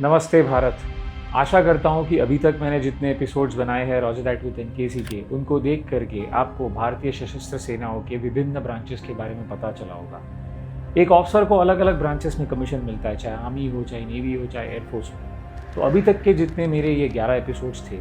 नमस्ते भारत। आशा करता हूँ कि अभी तक मैंने जितने एपिसोड्स बनाए हैं रोजर दैट विद एनकेसी के, उनको देख करके आपको भारतीय सशस्त्र सेनाओं के विभिन्न ब्रांचेस के बारे में पता चला होगा। एक ऑफिसर को अलग अलग ब्रांचेस में कमीशन मिलता है, चाहे आर्मी हो, चाहे नेवी हो, चाहे एयरफोर्स हो। तो अभी तक के जितने मेरे ये 11 एपिसोड्स थे,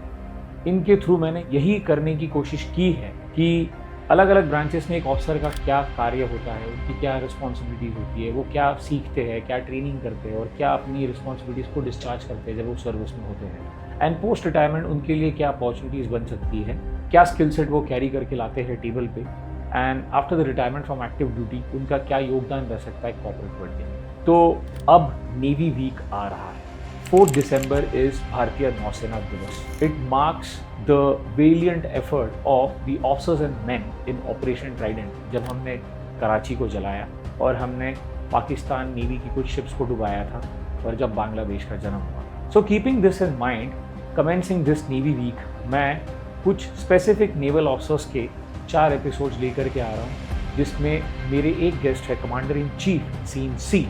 इनके थ्रू मैंने यही करने की कोशिश की है कि अलग अलग ब्रांचेस में एक ऑफिसर का क्या कार्य होता है, उनकी क्या रिस्पॉन्सिबिलिटीज़ होती है, वो क्या सीखते हैं, क्या ट्रेनिंग करते हैं और क्या अपनी रिस्पॉन्सिबिलिटीज़ को डिस्चार्ज करते हैं जब वो सर्विस में होते हैं। एंड पोस्ट रिटायरमेंट उनके लिए क्या अपॉर्चुनिटीज़ बन सकती है, क्या स्किल सेट वो कैरी करके लाते हैं टेबल पे। And after the retirement from active duty उनका क्या योगदान रह सकता है कॉर्पोरेट वर्ल्ड में। तो अब नेवी वीक आ रहा है। 4 December is भारतीय नौसेना दिवस. It marks the valiant effort of the officers and men in Operation Trident, जब हमने कराची को जलाया और हमने पाकिस्तान नेवी की कुछ शिप्स को डुबाया था और जब बांग्लादेश का जन्म हुआ। So keeping this in mind, commencing this Navy Week, मैं कुछ स्पेसिफिक नेवल ऑफिसर्स के 4 एपिसोड्स लेकर के आ रहा हूँ, जिसमें मेरे एक गेस्ट है कमांडर इन चीफ सीन सी,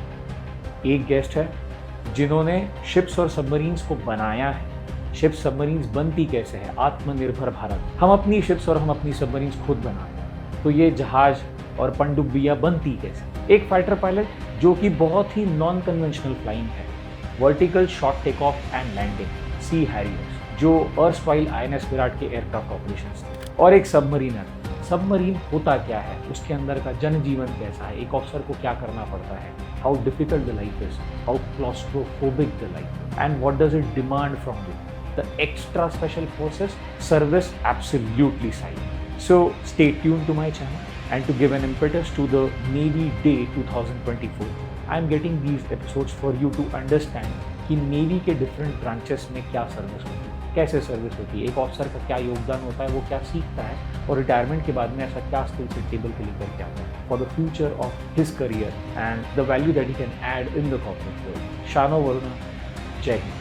एक गेस्ट है जिन्होंने शिप्स और सबमरीन्स को बनाया है। शिप्स सबमरीन्स बनती कैसे है, आत्मनिर्भर भारत, हम अपनी शिप्स और हम अपनी सबमरीन्स खुद बनाते हैं, तो ये जहाज और पनडुब्बियाँ बनती कैसे। एक फाइटर पायलट जो कि बहुत ही नॉन कन्वेंशनल फ्लाइंग है, vertical short take off and landing, Sea Harriers, जो अर्स्टवाइल INS विराट के एयरक्राफ्ट ऑपरेशंस थे। और एक सबमरीनर, सबमरीन होता क्या है, उसके अंदर का जनजीवन कैसा है, एक ऑफिसर को क्या करना पड़ता है, how difficult the life is, how claustrophobic the life, and what does it demand from you. The extra special forces service absolutely silent. So stay tuned to my channel and to give an impetus to the Navy Day 2024, I am getting these episodes for you to understand कि navy के different branches में क्या service होती है, कैसे service होती है, एक ऑफिसर का क्या योगदान होता है, वो क्या सीखता है और रिटायरमेंट के बाद में ऐसा क्या स्किल सेट टेबल पे लेकर के आता है for the future of his career and the value that he can add in the corporate world. शानो वरुणा, जय हिंद।